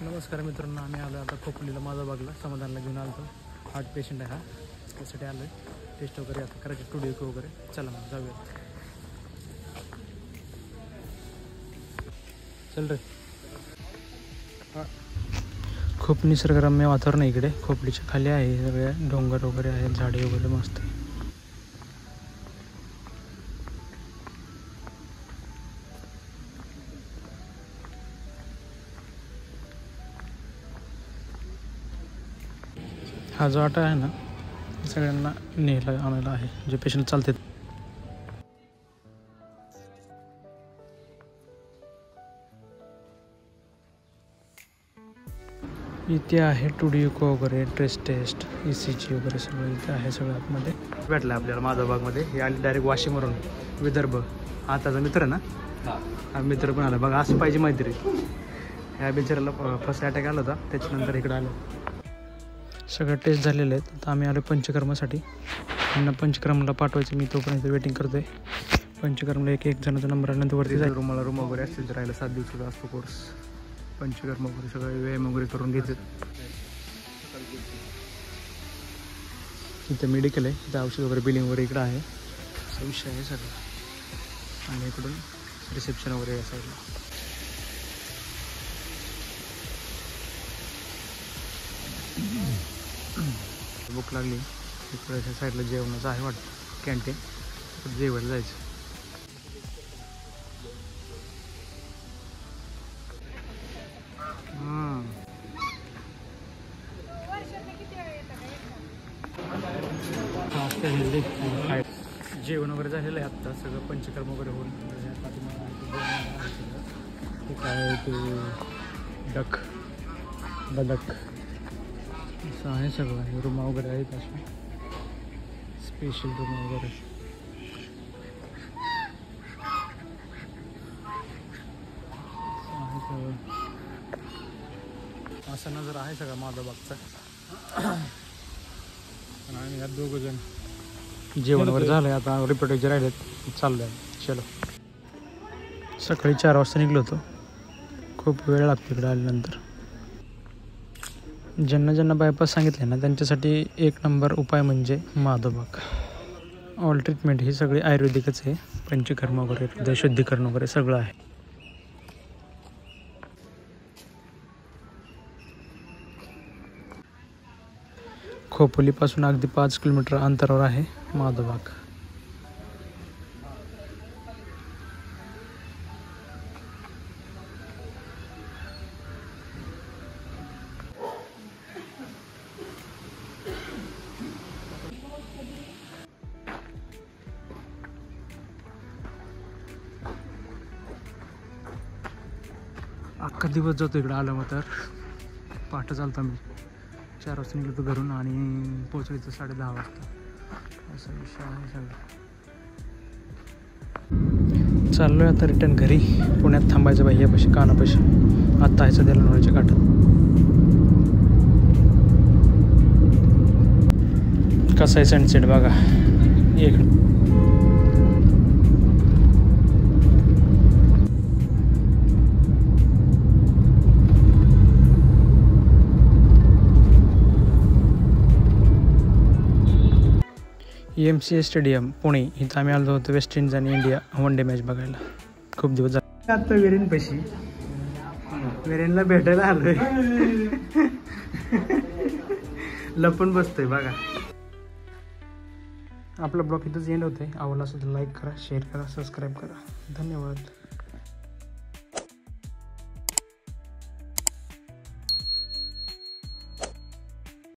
नमस्कार मित्रांनो, आम्ही आलो आता खोपोलीला माझा बागला समाधानला घेऊन आलो. हार्ट पेशंट आहे हा, त्यासाठी आलो आहे. टेस्ट वगैरे आता करायचे, स्टुडिओ वगैरे. चला मग जाऊयात. चल रे. खूप निसर्गरम्य वातावरण आहे इकडे. खोपोलीच्या खाली आहे, सगळे डोंगर वगैरे आहेत, झाडे वगैरे मस्त. हा जो ऑटो आहे ना, सगळ्यांना न्यायला आणायला आहे, जे पेशंट चालतात. इथे आहे टुडिओको वगैरे, ट्रेस टेस्ट, ECG वगैरे सगळं इथे आहे. सगळं आतमध्ये भेटलं आपल्याला माझा बागमध्ये. हे आले डायरेक्ट वाशिमवरून, विदर्भ. आताचा मित्र आहे ना, हा मित्र पण आला बघा. असं पाहिजे मैत्री. ह्या बिचाराला फर्स्ट अटॅक आला होता, त्याच्यानंतर इकडे आलो. सगळं टेस्ट झालेलं आहेत. आता आम्ही आलो पंचकर्मासाठी. त्यांना पंचकर्माला पाठवायचं, मी तोपर्यंत वेटिंग करतो आहे. पंचकर्माला एक जणाचा नंबर आल्यानंतर वरती जाईल. रूम वगैरे असतील तर राहिला 7 दिवसाचा असतो कोर्स. पंचकर्म वगैरे सगळं व्यायाम वगैरे करून घेतात. इथं मेडिकल आहे, इथं औषध वगैरे बिलिंग वगैरे इकडं आहे. असा विषय आहे सगळं. आणि इकडून रिसेप्शन वगैरे या साईडला. भूक लागली, इकडे साईडला जेवणाचं आहे वाटतं कॅन्टीन, तिकडे जेवायला जायचं. जेवण वगैरे झालेलं आहे आत्ता. सगळं पंचकर्म वगैरे होऊन काय ते बदक असं आहे सगळं. रूम वगैरे आहेत, असे स्पेशल रूम वगैरे. आहे सगळं. असा नजर आहे सगळा माझा बागचा. आणि यात 2 जण जेवण वगैरे झालं आहे. आता रिपोर्ट राहिलेत, चाललं आहे. चलो. सकाळी 4 वाजता निघलो होतो. खूप वेळ लागतो इकडे आल्यानंतर. ज्यांना बायपास सांगितले ना, त्यांच्यासाठी 1 नंबर उपाय म्हणजे माधवबाग. ऑल ट्रीटमेंट ही सगळी आयुर्वेदिकच आहे. पंचकर्म वगैरे, हृदय शुद्धीकरण वगैरे सगळं आहे. खोपोलीपासून अगदी 5 किलोमीटर अंतरावर आहे माधवबाग. अख्खा दिवस जातो इकडं आलं मग तर. पहाटे चालतो मी 4 वाजता निघलो होतो घरून आणि पोहोचलो 10:30 वाजता. असा विषय आहे सगळं. चाललो आहे आता रिटर्न घरी. पुण्यात थांबायचं भैयापाशी, कानापाशी. आत्ता आहे सध्याला नोळ्याच्या काठात. कसा आहे सनसेट बघा. एक EMCA स्टेडियम पुणे, इथं आम्ही आलो होतो वेस्ट इंडिज आणि इंडिया 1 डे मॅच बघायला. खूप दिवस झाले. आता वेरेनपाशी, वेरेनला भेटायला आलोय. लपून बसतोय बघा. आपला ब्लॉग इथंच एंड होतोय. आवडला असेल तर लाईक करा, शेअर करा, सबस्क्राईब करा. धन्यवाद.